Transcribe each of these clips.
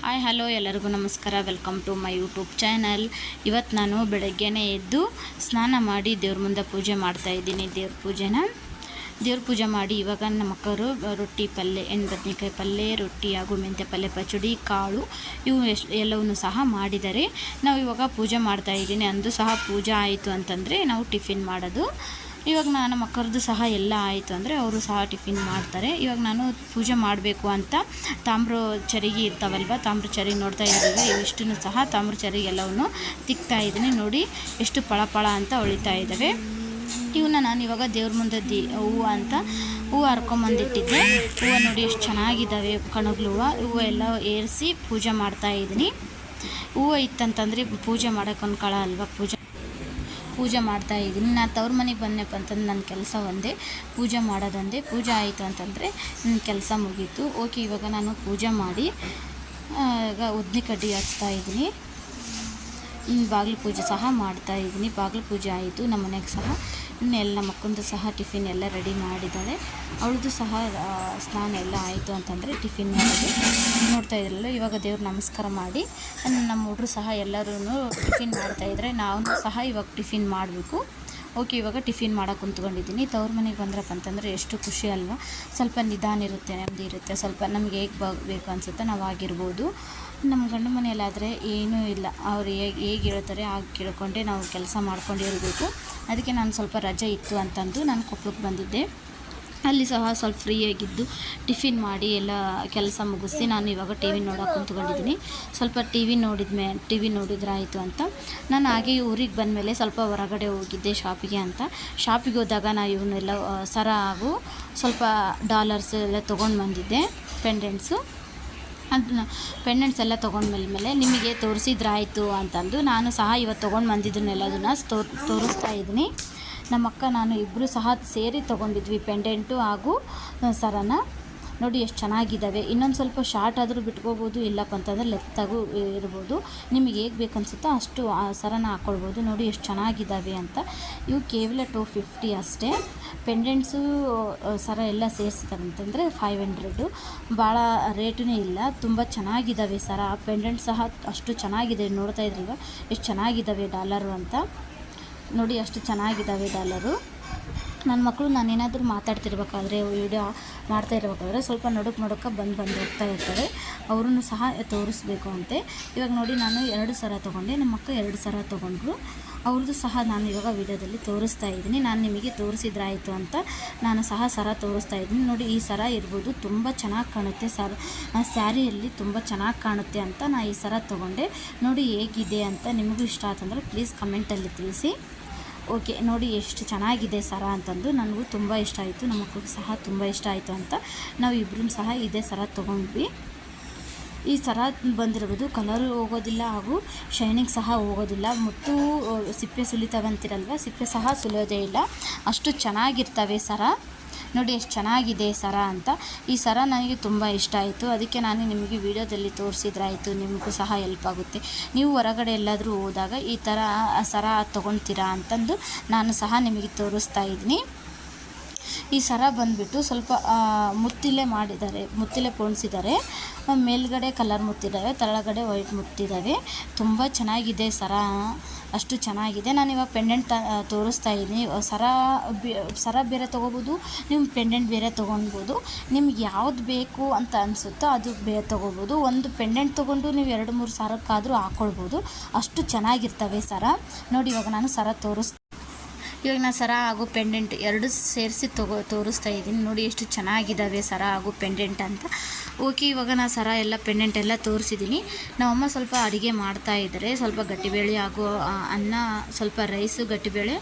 Hi hello ಎಲ್ಲರಿಗೂ ನಮಸ್ಕಾರ. Welcome to my YouTube channel. ಇವತ್ತು ನಾನು ಬೆಳಗ್ಗೆನೇ ಎದ್ದು ಸ್ನಾನ ಮಾಡಿ ದೇವ್ರ ಮುಂದೆ ಪೂಜೆ ಮಾಡ್ತಾಯಿದ್ದೀನಿ. ದೇವ್ರ ಪೂಜೆ ಮಾಡಿ ಇವಾಗ ನಮ್ಮ ಮಕ್ಕಳು ರೊಟ್ಟಿ ಪಲ್ಯ, ಬದನೆಕಾಯಿ ಪಲ್ಯ, ರೊಟ್ಟಿ ಹಾಗೂ ಮೆಂತ್ಯ ಪಲ್ಯ, ಪಚಡಿ, ಕಾಳು ಇವು ಎಲ್ಲವನ್ನೂ ಸಹ ಮಾಡಿದ್ದಾರೆ. ನಾವು ಇವಾಗ ಪೂಜೆ ಮಾಡ್ತಾಯಿದ್ದೀನಿ. ಅಂದು ಸಹ ಪೂಜೆ ಆಯಿತು ಅಂತಂದರೆ ನಾವು ಟಿಫಿನ್ ಮಾಡೋದು. ಇವಾಗ ನಾನು ಮಕ್ಕಳದ್ದು ಸಹ ಎಲ್ಲ ಆಯಿತು ಅಂದರೆ ಅವರು ಸಹ ಟಿಫಿನ್ ಮಾಡ್ತಾರೆ. ಇವಾಗ ನಾನು ಪೂಜೆ ಮಾಡಬೇಕು ಅಂತ ತಾಮ್ರ ಚರಿಗೆ ಇರ್ತಾವಲ್ವ, ತಾಮ್ರ ಚರಿಗೆ ನೋಡ್ತಾ ಇದ್ದೀವಿ. ಇವಿಷ್ಟನ್ನು ಸಹ ತಾಮ್ರ ಚರಿಗೆ ಎಲ್ಲವನ್ನು ತಿಕ್ತಾ ಇದ್ದೀನಿ. ನೋಡಿ ಎಷ್ಟು ಪಳ ಅಂತ ಹೊಳಿತಾ ಇದ್ದಾವೆ. ಇವನ್ನ ನಾನು ಇವಾಗ ದೇವ್ರ ಮುಂದೆ ಹೂವು ಹರ್ಕೊಂಬಂದಿಟ್ಟಿದ್ದೆ. ಹೂವು ನೋಡಿ ಎಷ್ಟು ಚೆನ್ನಾಗಿದ್ದಾವೆ, ಕಣಗ್ಲು ಹೂವು ಎಲ್ಲ ಏರಿಸಿ ಪೂಜೆ ಮಾಡ್ತಾಯಿದ್ದೀನಿ. ಹೂವು ಇತ್ತಂತಂದರೆ ಪೂಜೆ ಮಾಡೋಕೆ ಅನ್ಕೊಳ್ಳೋ ಅಲ್ವ, ಪೂಜೆ ಮಾಡ್ತಾಯಿದ್ದೀನಿ. ನಾನು ತವ್ರ ಮನೆಗೆ ಬಂದೆಪ್ಪ ಅಂತಂದ್ರೆ ನನ್ನ ಕೆಲಸ ಒಂದೇ, ಪೂಜೆ ಮಾಡೋದೊಂದೇ. ಪೂಜೆ ಆಯಿತು ಅಂತಂದರೆ ನನ್ನ ಕೆಲಸ ಮುಗೀತು. ಓಕೆ, ಇವಾಗ ನಾನು ಪೂಜೆ ಮಾಡಿ ಈಗ ಉದ್ನಿ ಕಡ್ಡಿ ಹಚ್ತಾಯಿದ್ದೀನಿ. ಬಾಗಿಲು ಪೂಜೆ ಸಹ ಮಾಡ್ತಾಯಿದ್ದೀನಿ. ಬಾಗಿಲು ಪೂಜೆ ಆಯಿತು. ನಮ್ಮ ಮನೆಗೆ ಸಹ ಇನ್ನೆಲ್ಲ ಮಕ್ಕಂದು ಸಹ ಟಿಫಿನ್ ಎಲ್ಲ ರೆಡಿ ಮಾಡಿದ್ದಾಳೆ. ಅವಳದು ಸಹ ಸ್ನಾನ ಎಲ್ಲ ಆಯಿತು ಅಂತಂದರೆ ಟಿಫಿನ್ ಮಾಡೋದು ನೋಡ್ತಾ ಇದ್ರಲ್ಲ. ಇವಾಗ ದೇವ್ರು ನಮಸ್ಕಾರ ಮಾಡಿ ನಮ್ಮ ಹುಡುಗರು ಸಹ ಎಲ್ಲರೂ ಟಿಫಿನ್ ಮಾಡ್ತಾಯಿದ್ರೆ ನಾವು ಸಹ ಇವಾಗ ಟಿಫಿನ್ ಮಾಡಬೇಕು. ಓಕೆ, ಇವಾಗ ಟಿಫಿನ್ ಮಾಡೋಕೆ ಕುಂತ್ಕೊಂಡಿದ್ದೀನಿ. ತವ್ರ ಮನೆಗೆ ಬಂದ್ರಪ್ಪ ಅಂತಂದರೆ ಎಷ್ಟು ಖುಷಿ ಅಲ್ವಾ. ಸ್ವಲ್ಪ ನಿಧಾನ ಇರುತ್ತೆ, ನೆಮ್ಮದಿ ಇರುತ್ತೆ. ಸ್ವಲ್ಪ ನಮಗೆ ಹೇಗೆ ಬೇಕು ಅನಿಸುತ್ತೆ ನಾವು ಆಗಿರ್ಬೋದು. ನಮ್ಮ ಗಂಡು ಮನೆಯಲ್ಲಾದರೆ ಏನೂ ಇಲ್ಲ, ಅವ್ರು ಹೇಗೆ ಹೇಳ್ತಾರೆ ಹಾಗೆ ಕೇಳ್ಕೊಂಡೆ ನಾವು ಕೆಲಸ ಮಾಡ್ಕೊಂಡಿರಬೇಕು. ಅದಕ್ಕೆ ನಾನು ಸ್ವಲ್ಪ ರಜೆ ಇತ್ತು ಅಂತಂದು ನಾನು ಕೊಪ್ಪಳಕ್ಕೆ ಬಂದಿದ್ದೆ. ಅಲ್ಲಿ ಸಹ ಸ್ವಲ್ಪ ಫ್ರೀಯಾಗಿದ್ದು ಟಿಫಿನ್ ಮಾಡಿ ಎಲ್ಲ ಕೆಲಸ ಮುಗಿಸಿ ನಾನು ಇವಾಗ ಟಿ ವಿ ನೋಡೋಕೆ ಕುಂತ್ಕೊಂಡಿದ್ದೀನಿ. ಸ್ವಲ್ಪ ಟಿ ವಿ ನೋಡಿದ್ರಾಯಿತು ಅಂತ ನಾನು ಹಾಗೆ ಊರಿಗೆ ಬಂದಮೇಲೆ ಸ್ವಲ್ಪ ಹೊರಗಡೆ ಹೋಗಿದ್ದೆ ಶಾಪಿಗೆ ಹೋದಾಗ ನಾನು ಇವನ್ನೆಲ್ಲ ಸರ ಹಾಗೂ ಸ್ವಲ್ಪ ಡಾಲರ್ಸ್ ಎಲ್ಲ ತೊಗೊಂಡು ಬಂದಿದ್ದೆ. ಪೆಂಡೆಂಟ್ಸ್ ಎಲ್ಲ ತೊಗೊಂಡ್ಮೇಲೆ ನಿಮಗೆ ತೋರಿಸಿದ್ರಾಯಿತು ಅಂತಂದು ನಾನು ಸಹ ಇವತ್ತು ತೊಗೊಂಡು ಬಂದಿದ್ದನ್ನೆಲ್ಲದನ್ನು ತೋರಿಸ್ತಾ ಇದ್ದೀನಿ. ನಮ್ಮ ಅಕ್ಕ ನಾನು ಇಬ್ಬರು ಸಹ ಸೇರಿ ತೊಗೊಂಡಿದ್ವಿ ಪೆಂಡೆಂಟು ಹಾಗೂ ಸರನ. ನೋಡಿ ಎಷ್ಟು ಚೆನ್ನಾಗಿದ್ದಾವೆ. ಇನ್ನೊಂದು ಸ್ವಲ್ಪ ಶಾರ್ಟ್ ಆದರೂ ಬಿಟ್ಕೋಬೋದು, ಇಲ್ಲಪ್ಪ ಅಂತಂದರೆ ಲೆತ್ತಾಗೂ ಇರ್ಬೋದು. ನಿಮಗೆ ಹೇಗೆ ಬೇಕನ್ಸುತ್ತೋ ಅಷ್ಟು ಆ ಸರನ ಹಾಕ್ಕೊಳ್ಬೋದು. ನೋಡಿ ಎಷ್ಟು ಚೆನ್ನಾಗಿದ್ದಾವೆ ಅಂತ. ಇವು ಕೇವಲ 250 ಅಷ್ಟೇ. ಪೆಂಡೆಂಟ್ಸು ಸರ ಎಲ್ಲ ಸೇರಿಸ್ತಾರೆ ಅಂತಂದರೆ 500. ಭಾಳ ರೇಟೂ ಇಲ್ಲ, ತುಂಬ ಚೆನ್ನಾಗಿದ್ದಾವೆ ಸರ. ಪೆಂಡೆಂಟ್ ಸಹ ಅಷ್ಟು ಚೆನ್ನಾಗಿದೆ. ನೋಡ್ತಾ ಇದ್ರಲ್ವ ಎಷ್ಟು ಚೆನ್ನಾಗಿದ್ದಾವೆ ಡಾಲರು ಅಂತ. ನೋಡಿ ಅಷ್ಟು ಚೆನ್ನಾಗಿದ್ದಾವೆ ಡಾಲರು. ನನ್ನ ಮಕ್ಕಳು ನಾನೇನಾದರೂ ಮಾತಾಡ್ತಿರ್ಬೇಕಾದ್ರೆ ವಿಡಿಯೋ ಮಾಡ್ತಾ ಇರಬೇಕಾದ್ರೆ ಸ್ವಲ್ಪ ನಡುಕ ಬಂದು ಹೋಗ್ತಾ ಇರ್ತಾರೆ. ಅವ್ರನ್ನೂ ಸಹ ತೋರಿಸ್ಬೇಕು ಅಂತೆ. ಇವಾಗ ನೋಡಿ ನಾನು 2 ಸರ ತೊಗೊಂಡೆ, ನಮ್ಮ ಅಕ್ಕ 2 ಸರ ತೊಗೊಂಡ್ರು. ಅವ್ರದ್ದು ಸಹ ನಾನು ಇವಾಗ ವಿಡಿಯೋದಲ್ಲಿ ತೋರಿಸ್ತಾ ಇದ್ದೀನಿ. ನಾನು ನಿಮಗೆ ತೋರಿಸಿದ್ರಾಯಿತು ಅಂತ ನಾನು ಸಹ ಸರ ತೋರಿಸ್ತಾ ಇದ್ದೀನಿ. ನೋಡಿ ಈ ಸರ ಇರ್ಬೋದು, ತುಂಬ ಚೆನ್ನಾಗಿ ಕಾಣುತ್ತೆ. ಸ್ಯಾರಿಯಲ್ಲಿ ತುಂಬ ಚೆನ್ನಾಗಿ ಕಾಣುತ್ತೆ ಅಂತ ನಾನು ಈ ಸರ ತೊಗೊಂಡೆ. ನೋಡಿ ಹೇಗಿದೆ ಅಂತ ನಿಮಗೂ ಇಷ್ಟ ಆಯ್ತಂದ್ರೆ ಪ್ಲೀಸ್ ಕಮೆಂಟಲ್ಲಿ ತಿಳಿಸಿ. ಓಕೆ, ನೋಡಿ ಎಷ್ಟು ಚೆನ್ನಾಗಿದೆ ಸರ ಅಂತಂದು ನನಗೂ ತುಂಬ ಇಷ್ಟ ಆಯಿತು. ನಮ್ಮ ಮಕ್ಕಳಿಗೂ ಸಹ ತುಂಬ ಇಷ್ಟ ಆಯಿತು ಅಂತ ನಾವು ಇಬ್ಬರೂ ಸಹ ಇದೇ ಸರ ತೊಗೊಂಡ್ವಿ. ಈ ಸರ ಬಂದಿರ್ಬೋದು, ಕಲರು ಹೋಗೋದಿಲ್ಲ ಹಾಗೂ ಶೈನಿಂಗ್ ಸಹ ಹೋಗೋದಿಲ್ಲ. ಮುತ್ತು ಸಿಪ್ಪೆ ಸುಲಿತಾವಂತಿರಲ್ವ, ಸಿಪ್ಪೆ ಸಹ ಸುಲಿಯೋದೇ ಇಲ್ಲ. ಅಷ್ಟು ಚೆನ್ನಾಗಿರ್ತವೆ ಸರ. ನೋಡಿ ಎಷ್ಟು ಚೆನ್ನಾಗಿದೆ ಸರ ಅಂತ. ಈ ಸರ ನನಗೆ ತುಂಬ ಇಷ್ಟ ಆಯಿತು. ಅದಕ್ಕೆ ನಾನು ನಿಮಗೆ ವಿಡಿಯೋದಲ್ಲಿ ತೋರಿಸಿದ್ರಾಯಿತು, ನಿಮಗೂ ಸಹ ಹೆಲ್ಪ್ ಆಗುತ್ತೆ. ನೀವು ಹೊರಗಡೆ ಎಲ್ಲಾದರೂ ಹೋದಾಗ ಈ ಥರ ಸರ ತೊಗೊಳ್ತೀರಾ ಅಂತಂದು ನಾನು ಸಹ ನಿಮಗೆ ತೋರಿಸ್ತಾ ಇದ್ದೀನಿ. ಈ ಸರ ಬಂದುಬಿಟ್ಟು ಸ್ವಲ್ಪ ಮುತ್ತಿಲೆ ಪೋಣಿಸಿದ್ದಾರೆ. ಮೇಲ್ಗಡೆ ಕಲರ್ ಮುತ್ತಿದ್ದಾವೆ, ಕೆಳಗಡೆ ವೈಟ್ ಮುತ್ತಿದ್ದಾವೆ. ತುಂಬ ಚೆನ್ನಾಗಿದೆ ಸರ, ಅಷ್ಟು ಚೆನ್ನಾಗಿದೆ. ನಾನು ಇವಾಗ ಪೆಂಡೆಂಟ್ ತೋರಿಸ್ತಾ ಇದ್ದೀನಿ. ಸರ ಬೇರೆ ತೊಗೋಬೋದು, ನೀವು ಪೆಂಡೆಂಟ್ ಬೇರೆ ತೊಗೊಳ್ಬೋದು. ನಿಮ್ಗೆ ಯಾವ್ದು ಬೇಕು ಅಂತ ಅನಿಸುತ್ತೋ ಅದು ಬೇರೆ ತೊಗೋಬೋದು. ಒಂದು ಪೆಂಡೆಂಟ್ ತೊಗೊಂಡು ನೀವು 2-3 ಸರಕ್ಕಾದರೂ ಹಾಕ್ಕೊಳ್ಬೋದು. ಅಷ್ಟು ಚೆನ್ನಾಗಿರ್ತವೆ ಸರ. ನೋಡಿ ಇವಾಗ ನಾನು ಇವಾಗ ನಾನು ಸರ ಹಾಗೂ ಪೆಂಡೆಂಟ್ 2 ಸೇರಿಸಿ ತೋರಿಸ್ತಾ ಇದ್ದೀನಿ. ನೋಡಿ ಎಷ್ಟು ಚೆನ್ನಾಗಿದ್ದಾವೆ ಸರ ಹಾಗೂ ಪೆಂಡೆಂಟ್ ಅಂತ. ಓಕೆ, ಇವಾಗ ನಾನು ಸರ ಎಲ್ಲ ಪೆಂಡೆಂಟ್ ಎಲ್ಲ ತೋರಿಸಿದ್ದೀನಿ. ನಮ್ಮಮ್ಮ ಸ್ವಲ್ಪ ಅಡುಗೆ ಮಾಡ್ತಾಯಿದ್ದಾರೆ. ಸ್ವಲ್ಪ ಗಟ್ಟಿಬೇಳೆ ಹಾಗೂ ಅನ್ನ, ಸ್ವಲ್ಪ ರೈಸು, ಗಟ್ಟಿಬೇಳೆ,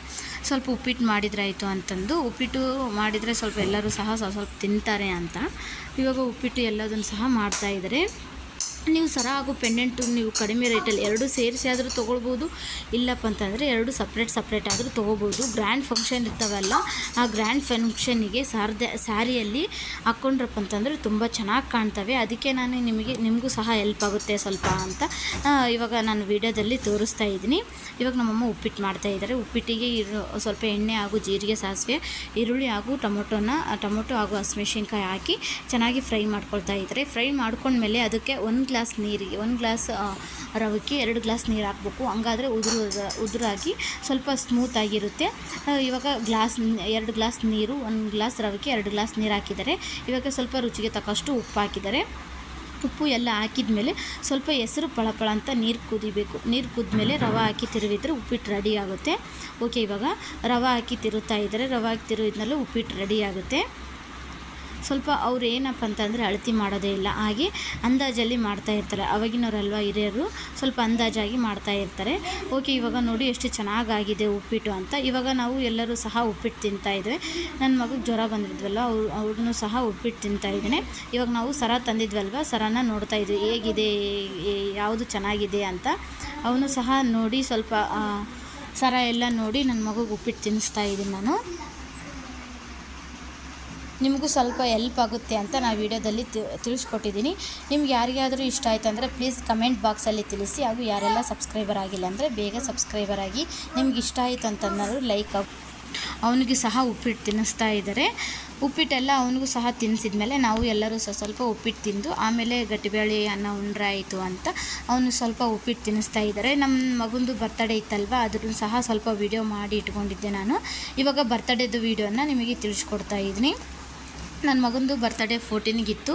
ಸ್ವಲ್ಪ ಉಪ್ಪಿಟ್ಟು ಮಾಡಿದ್ರಾಯಿತು ಅಂತಂದು. ಉಪ್ಪಿಟ್ಟು ಮಾಡಿದರೆ ಸ್ವಲ್ಪ ಎಲ್ಲರೂ ಸಹ ಸ್ವಲ್ಪ ತಿಂತಾರೆ ಅಂತ ಇವಾಗ ಉಪ್ಪಿಟ್ಟು ಎಲ್ಲದನ್ನು ಸಹ ಮಾಡ್ತಾಯಿದ್ದಾರೆ. ನೀವು ಸರ ಹಾಗೂ ಪೆಂಡೆಂಟು ನೀವು ಕಡಿಮೆ ರೇಟಲ್ಲಿ 2 ಸೇರಿಸಿ ಆದರೂ ತೊಗೊಳ್ಬೋದು. ಇಲ್ಲಪ್ಪ ಅಂತಂದರೆ 2 ಸಪ್ರೇಟ್ ಆದರೂ ತೊಗೋಬೋದು. ಗ್ರ್ಯಾಂಡ್ ಫಂಕ್ಷನ್ ಇರ್ತಾವಲ್ಲ, ಆ ಗ್ರ್ಯಾಂಡ್ ಫಂಕ್ಷನ್ನಿಗೆ ಸ್ಯಾರಿಯಲ್ಲಿ ಹಾಕ್ಕೊಂಡ್ರಪ್ಪ ಅಂತಂದರೆ ತುಂಬ ಚೆನ್ನಾಗಿ ಕಾಣ್ತವೆ. ಅದಕ್ಕೆ ನಾನು ನಿಮಗೂ ಸಹ ಹೆಲ್ಪ್ ಆಗುತ್ತೆ ಸ್ವಲ್ಪ ಅಂತ ಇವಾಗ ನಾನು ವಿಡಿಯೋದಲ್ಲಿ ತೋರಿಸ್ತಾ ಇದ್ದೀನಿ. ಇವಾಗ ನಮ್ಮಮ್ಮ ಉಪ್ಪಿಟ್ಟು ಮಾಡ್ತಾಯಿದ್ದಾರೆ. ಉಪ್ಪಿಟ್ಟಿಗೆ ಸ್ವಲ್ಪ ಎಣ್ಣೆ ಹಾಗೂ ಜೀರಿಗೆ, ಸಾಸಿವೆ, ಈರುಳ್ಳಿ ಹಾಗೂ ಟೊಮೊಟೊ ಹಾಗೂ ಹಸಿಮೆಣ್ಸಿನ್ಕಾಯಿ ಹಾಕಿ ಚೆನ್ನಾಗಿ ಫ್ರೈ ಮಾಡ್ಕೊಳ್ತಾ ಇದ್ದಾರೆ. ಫ್ರೈ ಮಾಡ್ಕೊಂಡ್ಮೇಲೆ ಅದಕ್ಕೆ 1 ಒಂದು ಗ್ಲಾಸ್ ರವಕ್ಕೆ 2 ಗ್ಲಾಸ್ ನೀರು ಹಾಕಬೇಕು. ಹಂಗಾದರೆ ಉದುರಾಗಿ ಸ್ವಲ್ಪ ಸ್ಮೂತಾಗಿರುತ್ತೆ. ಇವಾಗ 2 ಗ್ಲಾಸ್ ನೀರು, 1 ಗ್ಲಾಸ್ ರವಕ್ಕೆ 2 ಗ್ಲಾಸ್ ನೀರು ಹಾಕಿದ್ದಾರೆ. ಇವಾಗ ಸ್ವಲ್ಪ ರುಚಿಗೆ ತಕ್ಕಷ್ಟು ಉಪ್ಪು ಹಾಕಿದ್ದಾರೆ. ಉಪ್ಪು ಎಲ್ಲ ಹಾಕಿದ ಮೇಲೆ ಸ್ವಲ್ಪ ಹೆಸರು ಪಳಪಳ ಅಂತ ನೀರು ಕುದಿಬೇಕು. ನೀರು ಕುದ್ಮೇಲೆ ರವೆ ಹಾಕಿ ತಿರುವಿದ್ರೆ ಉಪ್ಪಿಟ್ಟು ರೆಡಿ ಆಗುತ್ತೆ. ಓಕೆ, ಇವಾಗ ರವೆ ಹಾಕಿ ತಿರುತ್ತಾ ಇದ್ದಾರೆ. ರವೆ ಹಾಕಿ ತಿರುವಿದ್ಮೇಲೆ ಉಪ್ಪಿಟ್ಟು ರೆಡಿ ಆಗುತ್ತೆ. ಸ್ವಲ್ಪ ಅವ್ರು ಏನಪ್ಪ ಅಂತಂದರೆ ಅಳತೆ ಮಾಡೋದೇ ಇಲ್ಲ, ಹಾಗೆ ಅಂದಾಜಲ್ಲಿ ಮಾಡ್ತಾಯಿರ್ತಾರೆ. ಅವಾಗಿನವರಲ್ವ ಹಿರಿಯರು, ಸ್ವಲ್ಪ ಅಂದಾಜಾಗಿ ಮಾಡ್ತಾಯಿರ್ತಾರೆ. ಓಕೆ, ಇವಾಗ ನೋಡಿ ಎಷ್ಟು ಚೆನ್ನಾಗಾಗಿದೆ ಉಪ್ಪಿಟ್ಟು ಅಂತ. ಇವಾಗ ನಾವು ಎಲ್ಲರೂ ಸಹ ಉಪ್ಪಿಟ್ಟು ತಿಂತಾಯಿದ್ವಿ. ನನ್ನ ಮಗುಗೆ ಜ್ವರ ಬಂದಿದ್ವಲ್ವ, ಅವ್ರನ್ನೂ ಸಹ ಉಪ್ಪಿಟ್ಟು ತಿಂತಾಯಿದ್ದೇನೆ. ಇವಾಗ ನಾವು ಸರ ತಂದಿದ್ವಲ್ವ, ಸರನ ನೋಡ್ತಾಯಿದ್ವಿ ಹೇಗಿದೆ, ಯಾವುದು ಚೆನ್ನಾಗಿದೆ ಅಂತ. ಅವನು ಸಹ ನೋಡಿ ಸ್ವಲ್ಪ ಸರ ಎಲ್ಲ ನೋಡಿ ನನ್ನ ಮಗುಗೆ ಉಪ್ಪಿಟ್ಟು ತಿನ್ನಿಸ್ತಾ ಇದ್ದೀನಿ ನಾನು. ನಿಮಗೂ ಸ್ವಲ್ಪ ಹೆಲ್ಪ್ ಆಗುತ್ತೆ ಅಂತ ನಾನು ವಿಡಿಯೋದಲ್ಲಿ ತಿಳಿಸ್ಕೊಟ್ಟಿದ್ದೀನಿ. ನಿಮ್ಗೆ ಯಾರಿಗಾದರೂ ಇಷ್ಟ ಆಯಿತು ಅಂದರೆ ಪ್ಲೀಸ್ ಕಮೆಂಟ್ ಬಾಕ್ಸಲ್ಲಿ ತಿಳಿಸಿ. ಹಾಗೂ ಯಾರೆಲ್ಲ ಸಬ್ಸ್ಕ್ರೈಬರ್ ಆಗಿಲ್ಲ ಅಂದರೆ ಬೇಗ ಸಬ್ಸ್ಕ್ರೈಬರ್ ಆಗಿ. ನಿಮ್ಗೆ ಇಷ್ಟ ಆಯಿತು ಅಂತಂದರೂ ಲೈಕ್. ಅವನಿಗೆ ಸಹ ಉಪ್ಪಿಟ್ಟು ತಿನ್ನಿಸ್ತಾ ಇದ್ದಾರೆ. ಉಪ್ಪಿಟ್ಟೆಲ್ಲ ಅವನಿಗೂ ಸಹ ತಿನ್ನಿಸಿದ ಮೇಲೆ ನಾವು ಎಲ್ಲರೂ ಸ್ವಲ್ಪ ಉಪ್ಪಿಟ್ಟು ತಿಂದು ಆಮೇಲೆ ಗಟ್ಟಿಬೇಳೆ ಅನ್ನ ಉಂಡ್ರೆ ಆಯಿತು ಅಂತ ಅವನು ಸ್ವಲ್ಪ ಉಪ್ಪಿಟ್ಟು ತಿನ್ನಿಸ್ತಾ ಇದ್ದಾರೆ. ನಮ್ಮ ಮಗಂದು ಬರ್ತಡೇ ಇತ್ತಲ್ವ, ಅದನ್ನು ಸಹ ಸ್ವಲ್ಪ ವಿಡಿಯೋ ಮಾಡಿ ಇಟ್ಕೊಂಡಿದ್ದೆ ನಾನು. ಇವಾಗ ಬರ್ತಡೇದು ವಿಡಿಯೋನ ನಿಮಗೆ ತಿಳಿಸ್ಕೊಡ್ತಾ ಇದ್ದೀನಿ. ನನ್ನ ಮಗಂದು ಬರ್ತಡೇ 14ಗಿತ್ತು,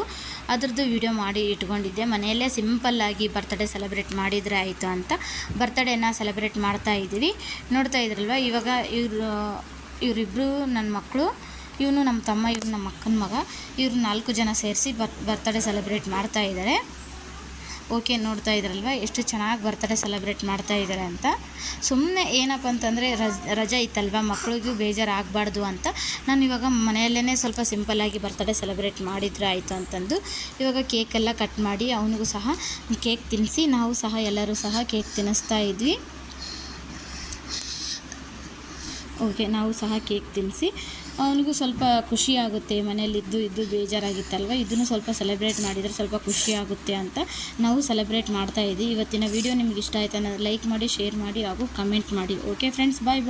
ಅದ್ರದ್ದು ವಿಡಿಯೋ ಮಾಡಿ ಇಟ್ಕೊಂಡಿದ್ದೆ. ಮನೆಯಲ್ಲೇ ಸಿಂಪಲ್ಲಾಗಿ ಬರ್ತಡೇ ಸೆಲೆಬ್ರೇಟ್ ಮಾಡಿದರೆ ಆಯಿತು ಅಂತ ಬರ್ತಡೇನ ಸೆಲೆಬ್ರೇಟ್ ಮಾಡ್ತಾ ಇದ್ದೀವಿ. ನೋಡ್ತಾ ಇದ್ರಲ್ವ, ಇವಾಗ ಇವರಿಬ್ಬರು ನನ್ನ ಮಕ್ಕಳು, ಇವನು ನಮ್ಮ ತಮ್ಮ, ಇವ್ರು ನಮ್ಮ ಅಕ್ಕನ ಮಗ, ಇವರು 4 ಜನ ಸೇರಿಸಿ ಬರ್ತಡೇ ಸೆಲೆಬ್ರೇಟ್ ಮಾಡ್ತಾ ಇದ್ದಾರೆ. ಓಕೆ, ನೋಡ್ತಾ ಇದ್ರಲ್ವ ಎಷ್ಟು ಚೆನ್ನಾಗಿ ಬರ್ತಡೇ ಸೆಲೆಬ್ರೇಟ್ ಮಾಡ್ತಾ ಇದ್ದಾರೆ ಅಂತ. ಸುಮ್ಮನೆ ಏನಪ್ಪ ಅಂತಂದರೆ ರಜೆ ಇತ್ತಲ್ವ, ಮಕ್ಕಳಿಗೂ ಬೇಜಾರು ಆಗಬಾರ್ದು ಅಂತ ನಾನು ಇವಾಗ ಮನೆಯಲ್ಲೇ ಸ್ವಲ್ಪ ಸಿಂಪಲ್ಲಾಗಿ ಬರ್ತಡೇ ಸೆಲೆಬ್ರೇಟ್ ಮಾಡಿದರೆ ಆಯಿತು ಅಂತಂದು ಇವಾಗ ಕೇಕೆಲ್ಲ ಕಟ್ ಮಾಡಿ ಅವನಿಗೂ ಸಹ ಕೇಕ್ ತಿನ್ನಿಸಿ ನಾವು ಸಹ ಎಲ್ಲರೂ ಸಹ ಕೇಕ್ ತಿನ್ನಿಸ್ತಾ ಇದ್ವಿ. ಓಕೆ, ನಾವು ಸಹ ಕೇಕ್ ತಿನ್ನಿಸಿ ಅವನಿಗೂ ಸ್ವಲ್ಪ ಖುಷಿ ಆಗುತ್ತೆ. ಮನೇಲಿದ್ದು ಬೇಜಾರಾಗಿತ್ತಲ್ವ, ಇದನ್ನು ಸ್ವಲ್ಪ ಸೆಲೆಬ್ರೇಟ್ ಮಾಡಿದರೆ ಸ್ವಲ್ಪ ಖುಷಿ ಆಗುತ್ತೆ ಅಂತ ನಾವು ಸೆಲೆಬ್ರೇಟ್ ಮಾಡ್ತಾ ಇದ್ದೀವಿ. ಇವತ್ತಿನ ವಿಡಿಯೋ ನಿಮ್ಗೆ ಇಷ್ಟ ಆಯ್ತು ಅನ್ನೋದು ಲೈಕ್ ಮಾಡಿ, ಶೇರ್ ಮಾಡಿ ಹಾಗೂ ಕಮೆಂಟ್ ಮಾಡಿ. ಓಕೆ ಫ್ರೆಂಡ್ಸ್, ಬಾಯ್.